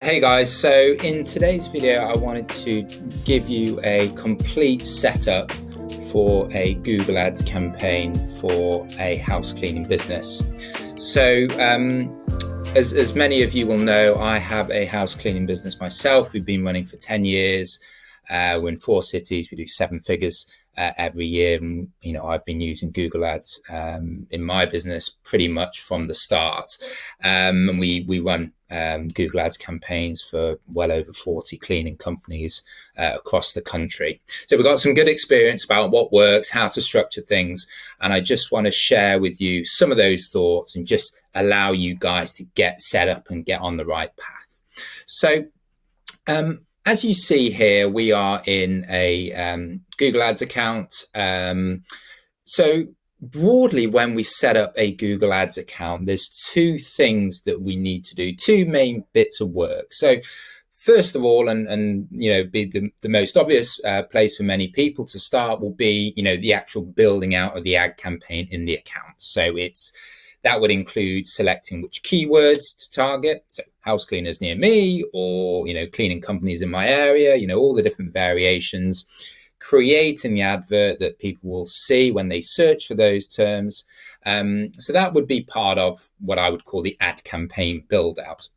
Hey guys, so in today's video I wanted to give you a complete setup for a Google Ads campaign for a house cleaning business. So as many of you will know, I have a house cleaning business myself. We've been running for 10 years. We're in 4 cities. We do 7 figures every year. And, I've been using Google Ads in my business pretty much from the start. And we run Google Ads campaigns for well over 40 cleaning companies across the country. So we've got some good experience about what works, how to structure things. And I just want to share with you some of those thoughts and just allow you guys to get set up and get on the right path. So as you see here, we are in a Google Ads account. So broadly, when we set up a Google Ads account, there's 2 things that we need to do, 2 main bits of work. So first of all, and be the most obvious place for many people to start will be, the actual building out of the ad campaign in the account. So that would include selecting which keywords to target. So house cleaners near me, or, cleaning companies in my area, all the different variations, creating the advert that people will see when they search for those terms. So that would be part of what I would call the ad campaign build out.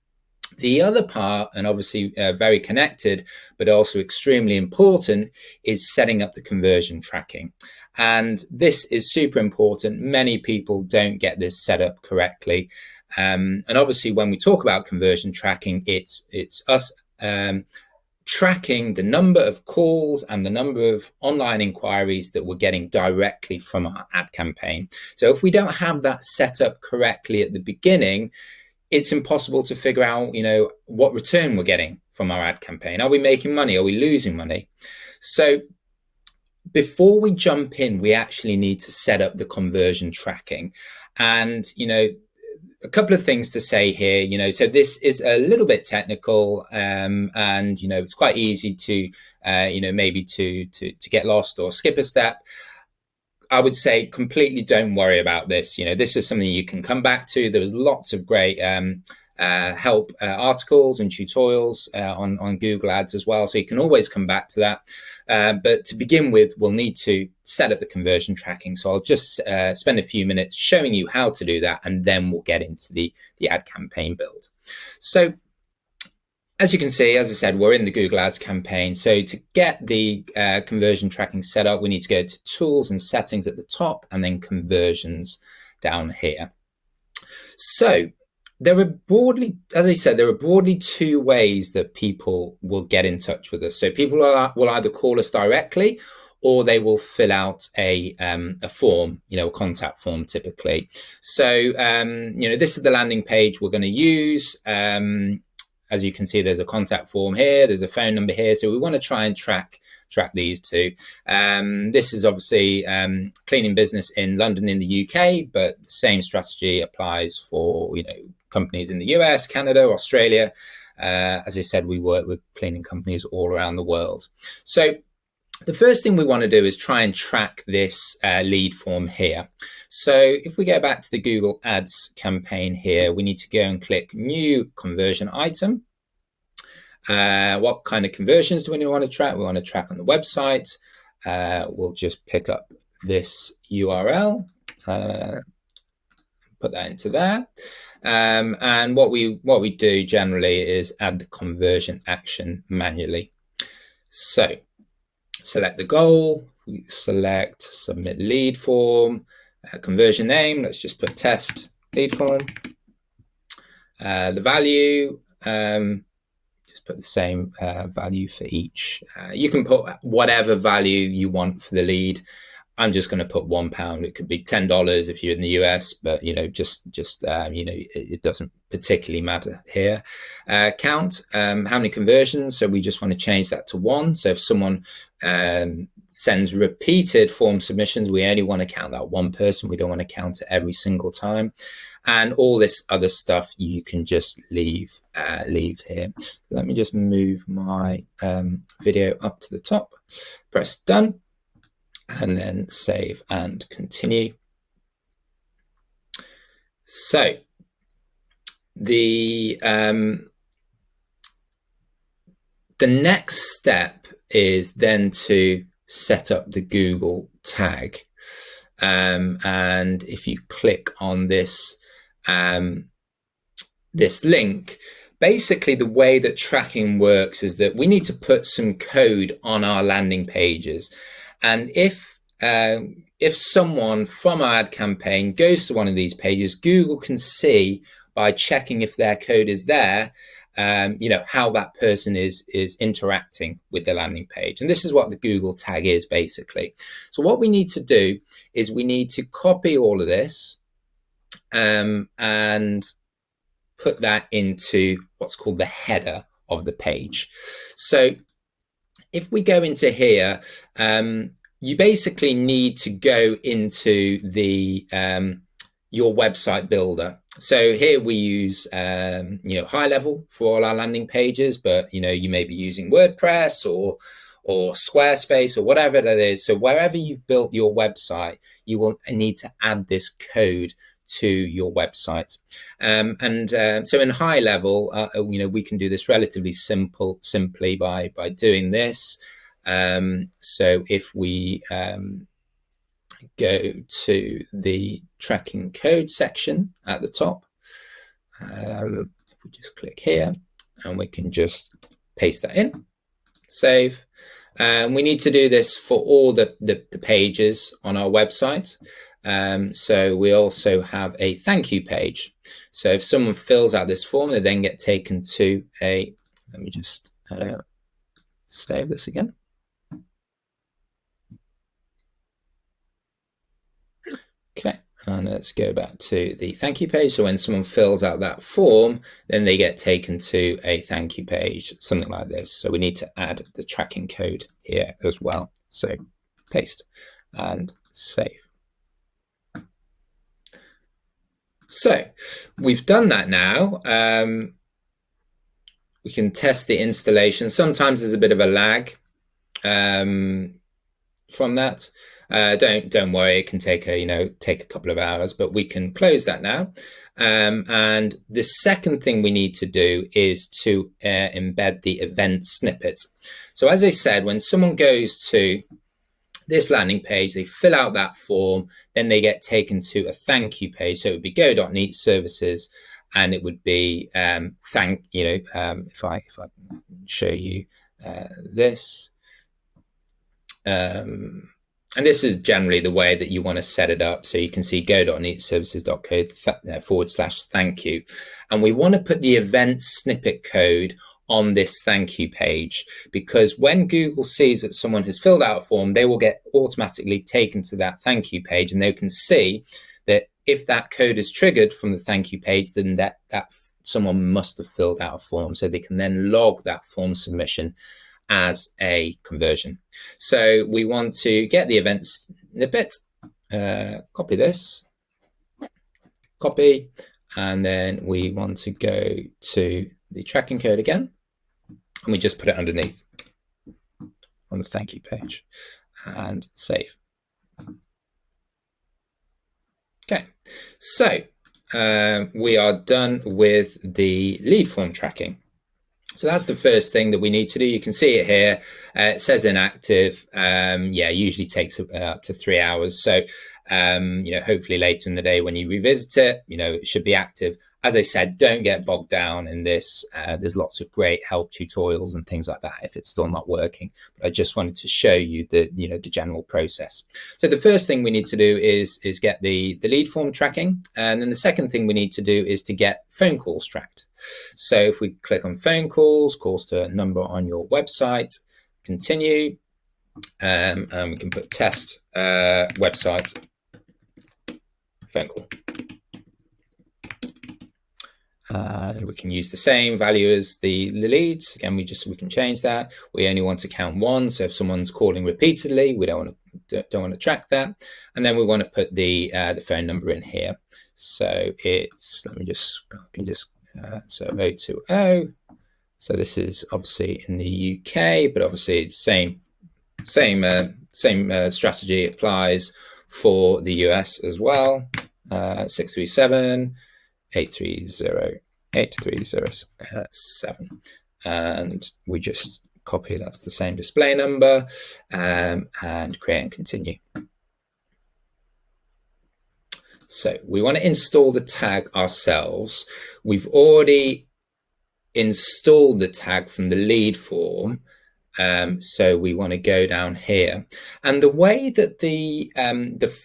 The other part, and obviously very connected, but also extremely important, is setting up the conversion tracking. And this is super important. Many people don't get this set up correctly. And obviously, when we talk about conversion tracking, it's us tracking the number of calls and the number of online inquiries that we're getting directly from our ad campaign. So if we don't have that set up correctly at the beginning, it's impossible to figure out, what return we're getting from our ad campaign. Are we making money? Are we losing money? So before we jump in, we actually need to set up the conversion tracking. And, a couple of things to say here, so this is a little bit technical, and, it's quite easy to, maybe to get lost or skip a step. I would say completely don't worry about this. This is something you can come back to. There was lots of great help articles and tutorials on Google Ads as well. So you can always come back to that. But to begin with, we'll need to set up the conversion tracking. So I'll just spend a few minutes showing you how to do that, and then we'll get into the ad campaign build. So as you can see, as I said, we're in the Google Ads campaign. So to get the conversion tracking set up, we need to go to Tools and Settings at the top, and then Conversions down here. So there are broadly, as I said, 2 ways that people will get in touch with us. So people will either call us directly, or they will fill out a form, a contact form typically. So, this is the landing page we're going to use. As you can see, there's a contact form here, there's a phone number here. So we want to try and track these 2. This is obviously cleaning business in London in the UK, but the same strategy applies for, companies in the US, Canada, Australia. As I said, we work with cleaning companies all around the world. So the first thing we want to do is try and track this lead form here. So if we go back to the Google Ads campaign here, we need to go and click New Conversion Item. What kind of conversions do we want to track? We want to track on the website. We'll just pick up this URL, put that into there. And what we do generally is add the conversion action manually. So select the goal, we select submit lead form, conversion name, let's just put test lead form. The value, just put the same value for each. You can put whatever value you want for the lead. I'm just going to put £1. It could be $10 if you're in the US, but it doesn't particularly matter here. Count how many conversions. So we just want to change that to 1. So if someone sends repeated form submissions, we only want to count that 1 person. We don't want to count it every single time. And all this other stuff you can just leave here. Let me just move my video up to the top. Press done. And then save and continue. So the the next step is then to set up the Google tag. And if you click on this, this link, basically the way that tracking works is that we need to put some code on our landing pages. And if someone from our ad campaign goes to one of these pages, Google can see by checking if their code is there, how that person is interacting with the landing page. And this is what the Google tag is basically. So what we need to do is we need to copy all of this and put that into what's called the header of the page. So if we go into here, you basically need to go into the your website builder. So here we use high level for all our landing pages, but you may be using WordPress or Squarespace or whatever that is. So wherever you've built your website, you will need to add this code to your website. So in high level, we can do this relatively simply by doing this. So if we go to the tracking code section at the top, we just click here and we can just paste that in, save. We need to do this for all the pages on our website. So we also have a thank you page. So if someone fills out this form, they then get taken to a, let me just save this again. Okay, and let's go back to the thank you page. So when someone fills out that form, then they get taken to a thank you page, something like this. So we need to add the tracking code here as well. So paste and save. So we've done that now. We can test the installation. Sometimes there's a bit of a lag from that. Don't worry, it can take a couple of hours, but we can close that now. And the second thing we need to do is to embed the event snippet. So as I said, when someone goes to this landing page, they fill out that form, then they get taken to a thank you page. So it would be go.neat services, and it would be if I show you this. And this is generally the way that you want to set it up. So you can see go.neatservices.co/thank you. And we want to put the event snippet code on this thank you page, because when Google sees that someone has filled out a form, they will get automatically taken to that thank you page, and they can see that if that code is triggered from the thank you page, then that someone must have filled out a form. So they can then log that form submission as a conversion. So we want to get the event snippet, copy this, copy, and then we want to go to the tracking code again, and we just put it underneath on the thank you page and save. Okay, so we are done with the lead form tracking. So that's the first thing that we need to do. You can see it here. It says inactive. Usually takes up to 3 hours. So, hopefully later in the day when you revisit it, it should be active. As I said, don't get bogged down in this. There's lots of great help tutorials and things like that if it's still not working. But I just wanted to show you the general process. So the first thing we need to do is get the lead form tracking. And then the second thing we need to do is to get phone calls tracked. So if we click on phone calls to a number on your website, continue, and we can put test website phone call. We can use the same value as the leads. Again, we can change that. We only want to count one. So if someone's calling repeatedly, we don't want to track that. And then we want to put the phone number in here. So it's, so 020. So this is obviously in the UK, but obviously same strategy applies for the US as well. 637 830 8307, and we just copy, that's the same display number, and create and continue. So we want to install the tag ourselves. We've already installed the tag from the lead form. So we want to go down here, and the way that the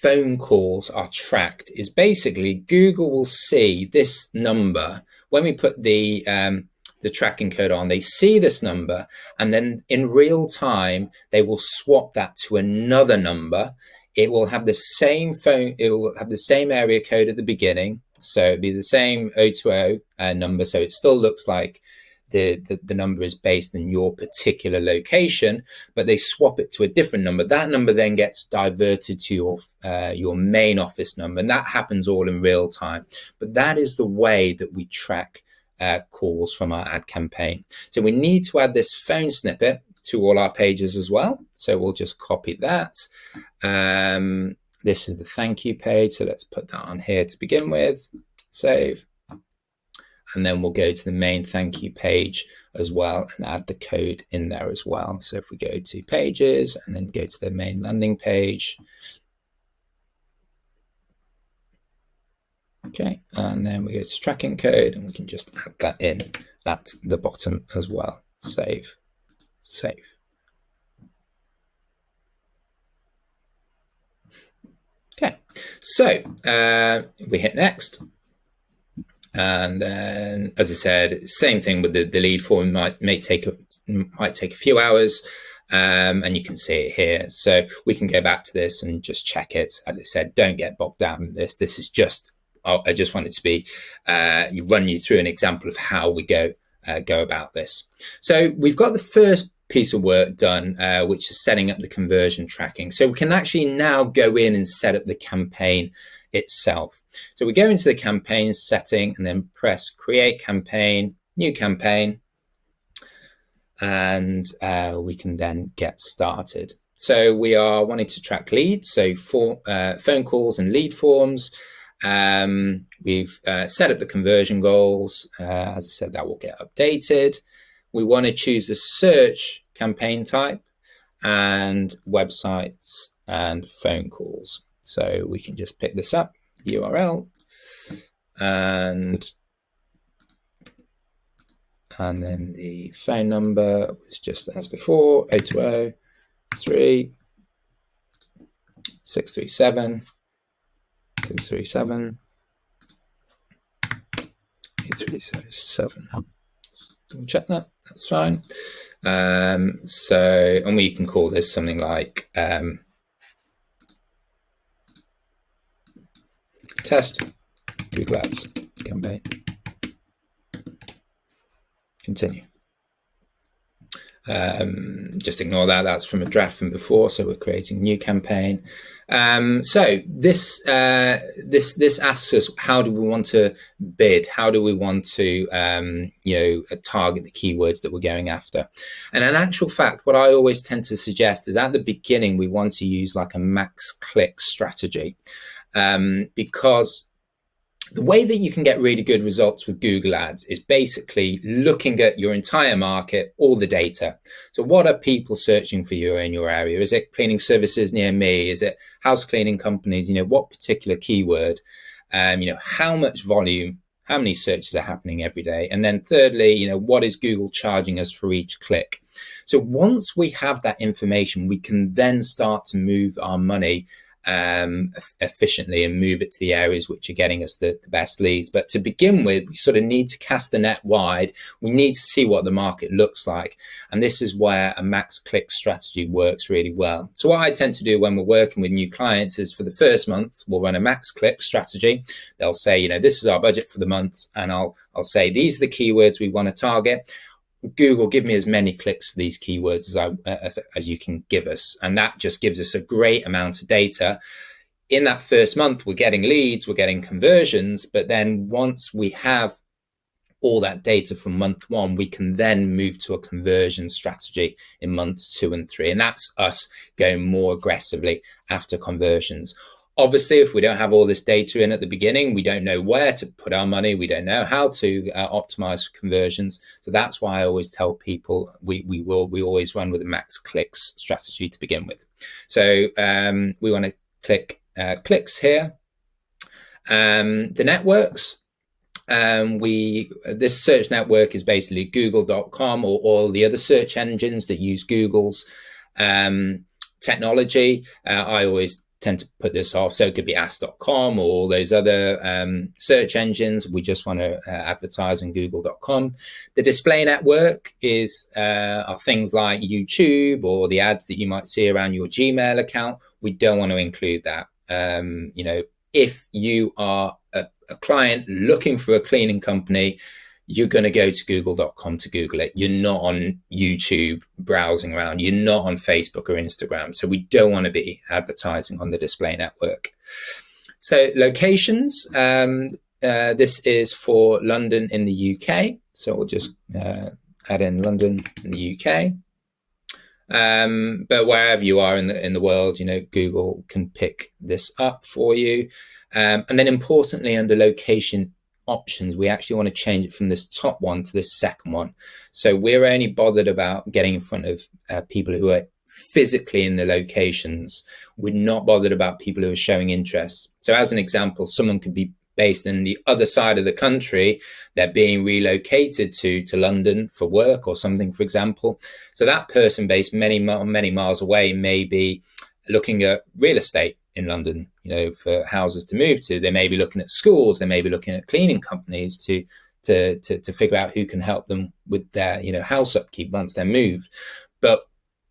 phone calls are tracked is basically Google will see this number when we put the tracking code on. They see this number, and then in real time they will swap that to another number. It will have the same phone. It will have the same area code at the beginning, so it'd be the same 020 number. So it still looks like the number is based in your particular location, but they swap it to a different number. That number then gets diverted to your main office number, and that happens all in real time. But that is the way that we track calls from our ad campaign. So we need to add this phone snippet to all our pages as well. So we'll just copy that. This is the thank you page, so let's put that on here to begin with. Save. And then we'll go to the main thank you page as well and add the code in there as well. So if we go to pages and then go to the main landing page. Okay, and then we go to tracking code and we can just add that in at the bottom as well. Save, save. Okay, so we hit next. And then, as I said, same thing with the lead form. Might take a few hours, and you can see it here. So we can go back to this and just check it. As I said, don't get bogged down in this. This is just, I just wanted to be run you through an example of how we go about this. So we've got the first piece of work done, which is setting up the conversion tracking. So we can actually now go in and set up the campaign itself. So we go into the campaign setting and then press create campaign, new campaign, and we can then get started. So we are wanting to track leads, so for phone calls and lead forms. We've set up the conversion goals. As I said, that will get updated. We want to choose the search campaign type and websites and phone calls. So we can just pick this up, URL, and then the phone number was just as before, 020 3 637 637 8377. Double check that, that's fine. So, and we can call this something like test Google Ads campaign. Continue. Just ignore that. That's from a draft from before. So we're creating a new campaign. So this asks us, how do we want to bid? How do we want to target the keywords that we're going after? And in actual fact, what I always tend to suggest is at the beginning we want to use like a max click strategy. Because the way that you can get really good results with Google Ads is basically looking at your entire market, all the data. So what are people searching for you in your area? Is it cleaning services near me? Is it house cleaning companies? What particular keyword? How much volume, how many searches are happening every day? And then thirdly, what is Google charging us for each click? So once we have that information, we can then start to move our money efficiently and move it to the areas which are getting us the best leads. But to begin with, we sort of need to cast the net wide. We need to see what the market looks like. And this is where a max click strategy works really well. So what I tend to do when we're working with new clients is for the first month, we'll run a max click strategy. They'll say, this is our budget for the month. And I'll say, these are the keywords we want to target. Google, give me as many clicks for these keywords as you can give us. And that just gives us a great amount of data. In that first month, we're getting leads, we're getting conversions, but then once we have all that data from month one, we can then move to a conversion strategy in months 2 and 3. And that's us going more aggressively after conversions. Obviously, if we don't have all this data in at the beginning, we don't know where to put our money. We don't know how to optimize conversions. So that's why I always tell people we always run with a max clicks strategy to begin with. So we want to click clicks here. The networks. This search network is basically google.com or all the other search engines that use Google's technology. I always tend to put this off. So it could be ask.com or all those other search engines. We just want to advertise on google.com. The display network are things like YouTube or the ads that you might see around your Gmail account. We don't want to include that. If you are a client looking for a cleaning company, you're going to go to google.com to Google it. You're not on YouTube browsing around. You're not on Facebook or Instagram. So we don't want to be advertising on the display network. So locations, this is for London in the UK. So we'll just add in London in the UK. But wherever you are in the world, Google can pick this up for you. And then importantly, under location options, we actually want to change it from this top one to this second one. So we're only bothered about getting in front of people who are physically in the locations. We're not bothered about people who are showing interest. So as an example, someone could be based in the other side of the country. They're being relocated to London for work or something, for example. So that person based many miles away may be looking at real estate in London, for houses to move to. They may be looking at schools. They may be looking at cleaning companies to figure out who can help them with their, house upkeep once they're moved. But,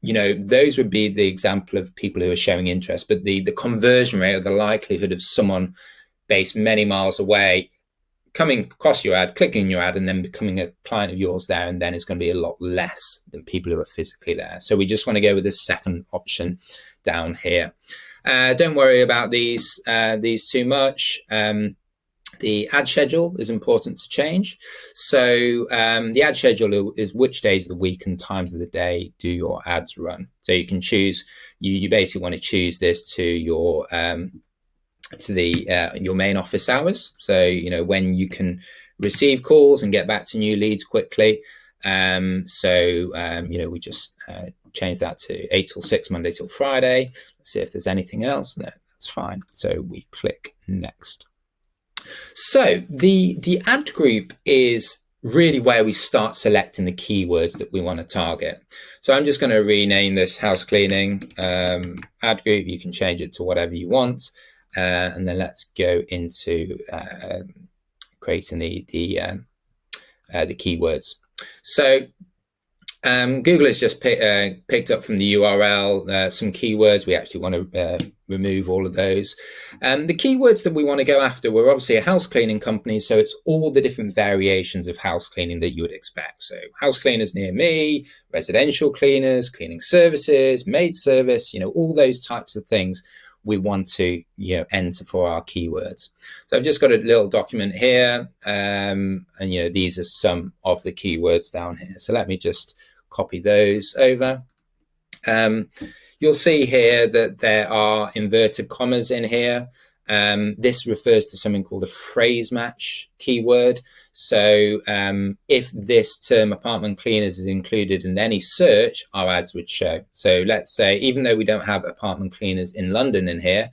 those would be the example of people who are showing interest. But the conversion rate or the likelihood of someone based many miles away coming across your ad, clicking your ad, and then becoming a client of yours there and then is going to be a lot less than people who are physically there. So we just want to go with this second option down here. Don't worry about these too much. The ad schedule is important to change. So the ad schedule is which days of the week and times of the day do your ads run. So you can choose. You basically want to choose this to your main office hours. So when you can receive calls and get back to new leads quickly. We just change that to 8 till 6, Monday till Friday. Let's see if there's anything else. No, that's fine. So we click next. So the ad group is really where we start selecting the keywords that we want to target. So I'm just going to rename this house cleaning ad group. You can change it to whatever you want. And then let's go into creating the keywords. So Google has just picked up from the URL some keywords. We actually want to remove all of those. The keywords that we want to go after, we're obviously a house cleaning company, so it's all the different variations of house cleaning that you would expect. So house cleaners near me, residential cleaners, cleaning services, maid service, all those types of things we want to enter for our keywords. So I've just got a little document here, and these are some of the keywords down here. So let me just copy those over. You'll see here that there are inverted commas in here. This refers to something called a phrase match keyword. So if this term apartment cleaners is included in any search, our ads would show. So let's say, even though we don't have apartment cleaners in London in here,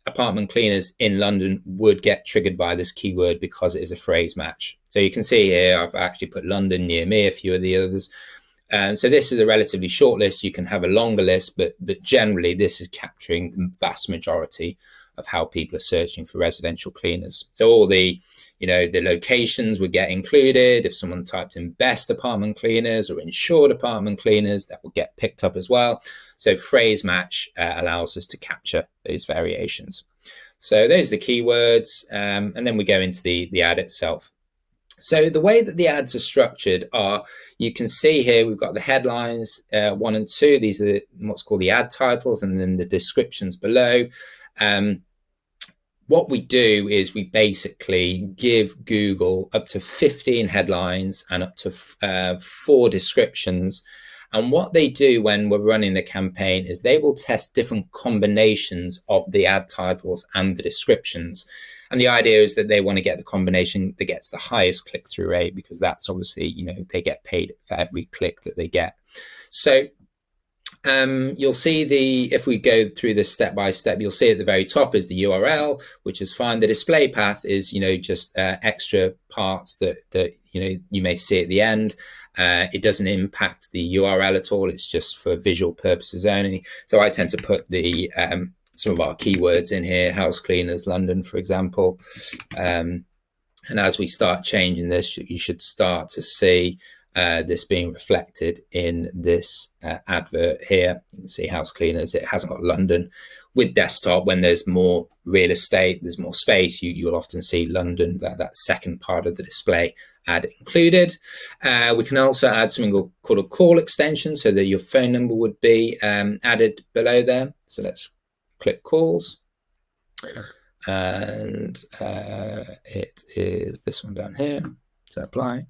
apartment cleaners in London would get triggered by this keyword because it is a phrase match. So you can see here, I've actually put London near me, a few of the others. So this is a relatively short list. You can have a longer list, but generally this is capturing the vast majority of how people are searching for residential cleaners. So all the locations would get included. If someone typed in best apartment cleaners or insured apartment cleaners, that will get picked up as well. So phrase match allows us to capture those variations. So those are the keywords, and then we go into the ad itself. So the way that the ads are structured are, you can see here, we've got the headlines 1 and 2. These are what's called the ad titles, and then the descriptions below. What we do is we basically give Google up to 15 headlines and up to 4 descriptions. And what they do when we're running the campaign is they will test different combinations of the ad titles and the descriptions. And the idea is that they want to get the combination that gets the highest click-through rate, because that's obviously, you know, they get paid for every click that they get. So you'll see if we go through this step by step, you'll see at the very top is the URL, which is fine. The display path is, you know, just extra parts that you know, you may see at the end. It doesn't impact the URL at all. It's just for visual purposes only. So I tend to put the some of our keywords in here, house cleaners, London, for example. And as we start changing this, you should start to see this being reflected in this advert here. You can see house cleaners. It hasn't got London. With desktop, when there's more real estate, there's more space, you'll often see London, that second part of the display ad included. We can also add something called a call extension, so that your phone number would be added below there. So let's click calls. And it is this one down here. So apply.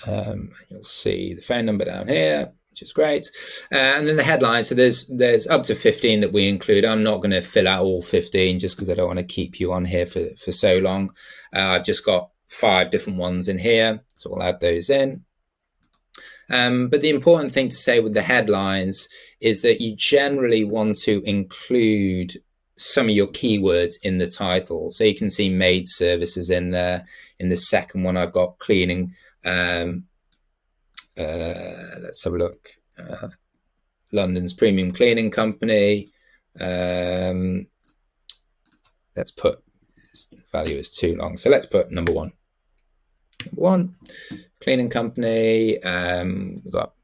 You'll see the phone number down here, which is great. And then the headline. So there's up to 15 that we include. I'm not going to fill out all 15 just because I don't want to keep you on here for so long. I've just got 5 different ones in here, so we'll add those in. But the important thing to say with the headlines is that you generally want to include some of your keywords in the title. So you can see maid services in there. In the second one, I've got cleaning. Let's have a look. London's premium cleaning company. Let's put, value is too long, so let's put number 1. Number 1, cleaning company. We've got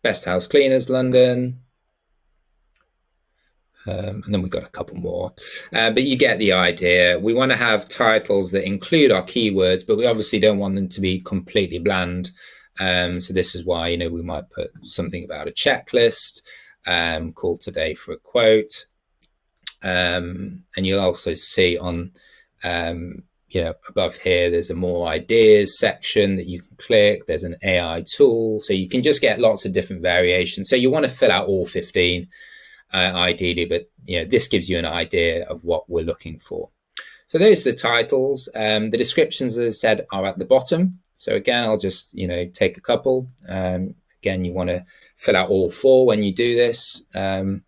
best house cleaners, London. And then we've got a couple more, but you get the idea. We want to have titles that include our keywords, but we obviously don't want them to be completely bland. So this is why, you know, we might put something about a checklist, call today for a quote. And you'll also see on, you know, above here, there's a more ideas section that you can click. There's an AI tool, so you can just get lots of different variations. So you want to fill out all 15. Ideally, but you know, this gives you an idea of what we're looking for. So those are the titles. The descriptions, as I said, are at the bottom. So again, I'll just, you know, take a couple. Again, you want to fill out all 4 when you do this. So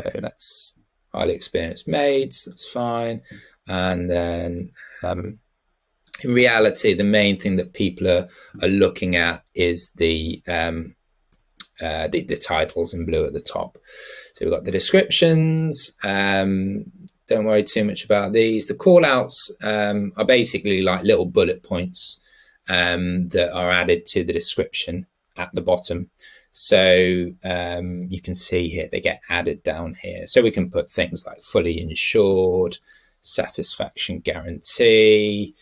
that's highly experienced maids. That's fine. And then in reality, the main thing that people are looking at is the titles in blue at the top. So we've got the descriptions. Don't worry too much about these. The call outs are basically like little bullet points that are added to the description at the bottom. So you can see here, they get added down here. So we can put things like fully insured, satisfaction guarantee,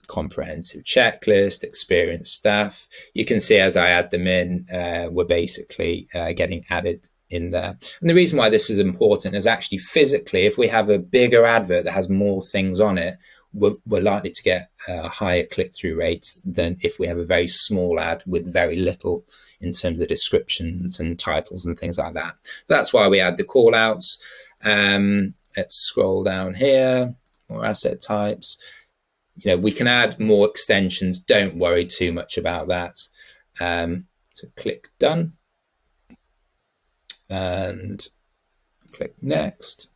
comprehensive checklist, experienced staff. You can see as I add them in, we're basically getting added in there. And the reason why this is important is actually physically, if we have a bigger advert that has more things on it, we're likely to get a higher click-through rate than if we have a very small ad with very little in terms of descriptions and titles and things like that. That's why we add the call outs. Let's scroll down here, more asset types. You know, we can add more extensions. Don't worry too much about that. So click done and click next.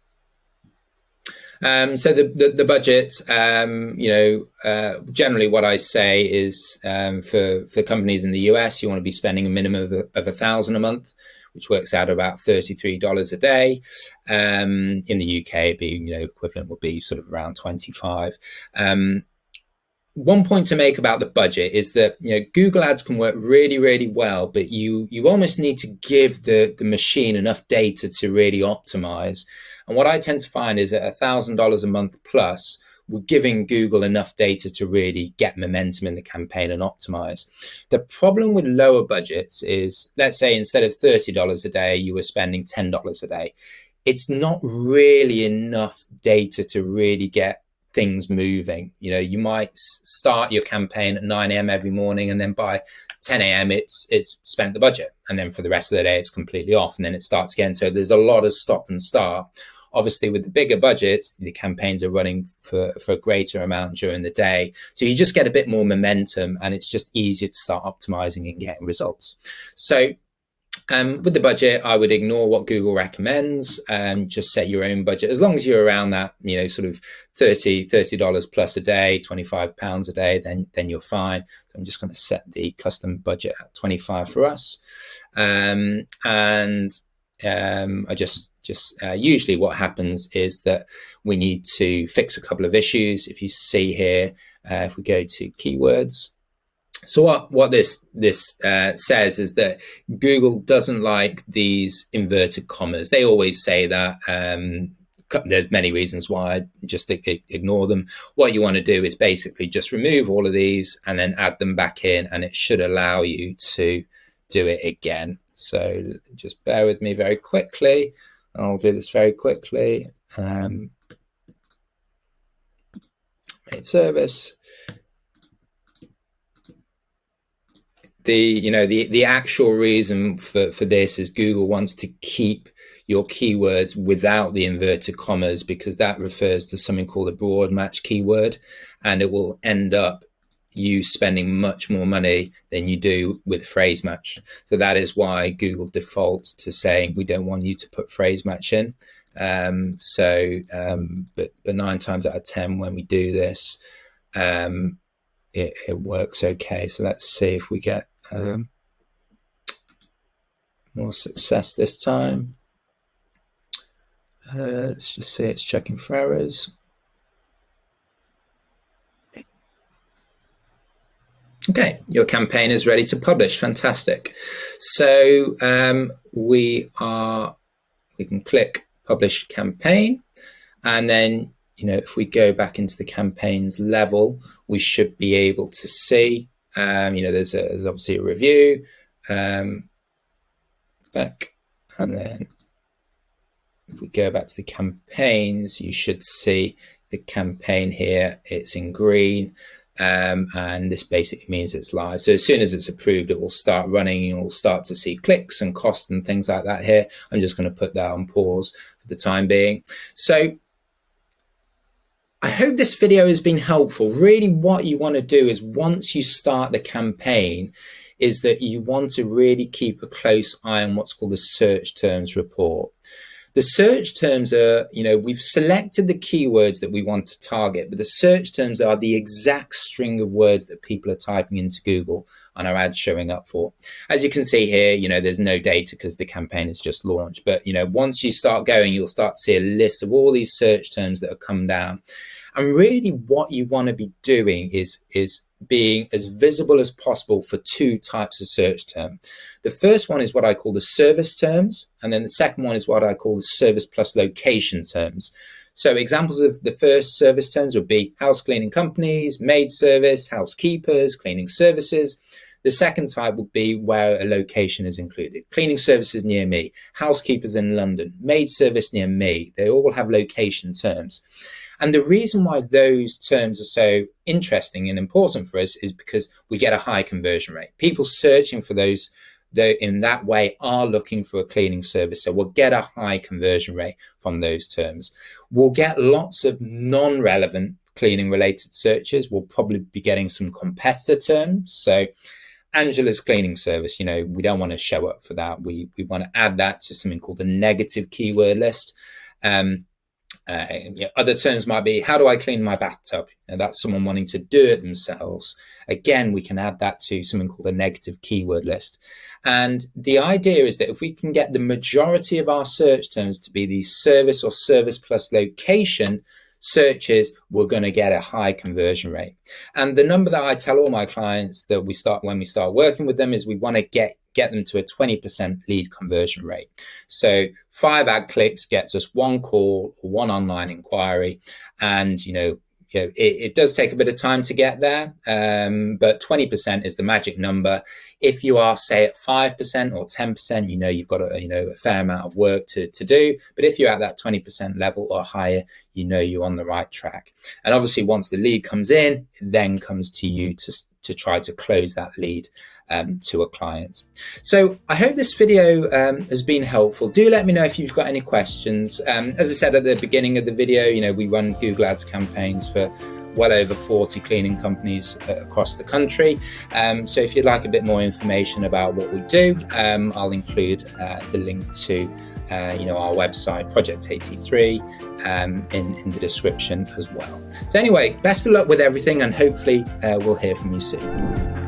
So the budget, you know, generally what I say is for companies in the US, you want to be spending a minimum of $1,000 a month, which works out about $33 a day. In the UK, being, you know, equivalent would be sort of around 25. One point to make about the budget is that, you know, Google Ads can work really, really well, but you almost need to give the machine enough data to really optimize. And what I tend to find is at $1,000 a month plus, we're giving Google enough data to really get momentum in the campaign and optimize. The problem with lower budgets is, let's say instead of $30 a day, you were spending $10 a day. it's not really enough data to really get things moving. You know, you might start your campaign at 9 a.m. every morning, and then by 10 a.m. it's spent the budget, and then for the rest of the day it's completely off, and then it starts again. So there's a lot of stop and start. Obviously, with the bigger budgets, the campaigns are running for a greater amount during the day. So you just get a bit more momentum, and it's just easier to start optimizing and getting results. So with the budget, I would ignore what Google recommends and just set your own budget. As long as you're around that, you know, sort of $30 plus a day, £25 a day, then you're fine. So I'm just going to set the custom budget at 25 for us. I just usually what happens is that we need to fix a couple of issues. If you see here, if we go to keywords, so what this says is that Google doesn't like these inverted commas. They always say that. There's many reasons why. Just ignore them. What you want to do is basically just remove all of these and then add them back in, and it should allow you to do it again. So just bear with me very quickly. I'll do this very quickly. Maid service. The actual reason for this is Google wants to keep your keywords without the inverted commas, because that refers to something called a broad match keyword, and it will end up you spending much more money than you do with phrase match. So that is why Google defaults to saying we don't want you to put phrase match in. But 9 times out of 10 when we do this, it works okay. So let's see if we get more success this time. Let's just see, it's checking for errors. Okay, your campaign is ready to publish. Fantastic. So we can click publish campaign, and then, you know, if we go back into the campaigns level, we should be able to see, you know, there's obviously a review back, and then if we go back to the campaigns, you should see the campaign here. It's in green. And this basically means it's live. So as soon as it's approved, it will start running. You'll start to see clicks and costs and things like that here. I'm just going to put that on pause for the time being. So I hope this video has been helpful. Really what you want to do is, once you start the campaign, is that you want to really keep a close eye on what's called the search terms report. The search terms are, you know, we've selected the keywords that we want to target, but the search terms are the exact string of words that people are typing into Google and our ads showing up for. As you can see here, you know, there's no data because the campaign is just launched. But, you know, once you start going, you'll start to see a list of all these search terms that have come down. And really what you want to be doing is being as visible as possible for 2 types of search term. The first one is what I call the service terms, and then the second one is what I call the service plus location terms. So examples of the first service terms would be house cleaning companies, maid service, housekeepers, cleaning services. The second type would be where a location is included. Cleaning services near me, housekeepers in London, maid service near me. They all have location terms. And the reason why those terms are so interesting and important for us is because we get a high conversion rate. People searching for those in that way are looking for a cleaning service. So we'll get a high conversion rate from those terms. We'll get lots of non-relevant cleaning related searches. We'll probably be getting some competitor terms. So Angela's cleaning service, you know, we don't want to show up for that. We want to add that to something called a negative keyword list. Other terms might be, how do I clean my bathtub? And that's someone wanting to do it themselves. Again, we can add that to something called a negative keyword list. And the idea is that if we can get the majority of our search terms to be these service or service plus location searches, we're going to get a high conversion rate. And the number that I tell all my clients that when we start working with them is we want to get them to a 20% lead conversion rate. So 5 ad clicks gets us 1 call or 1 online inquiry. And, you know, it does take a bit of time to get there, but 20% is the magic number. If you are, say, at 5% or 10%, you've got a fair amount of work to do. But if you're at that 20% level or higher, you're on the right track. And obviously, once the lead comes in, it then comes to you to try to close that lead to a client. So I hope this video has been helpful. Do let me know if you've got any questions. As I said at the beginning of the video, we run Google Ads campaigns for well over 40 cleaning companies across the country. So if you'd like a bit more information about what we do, I'll include the link to our website, Project 83, in the description as well. So anyway, best of luck with everything, and hopefully we'll hear from you soon.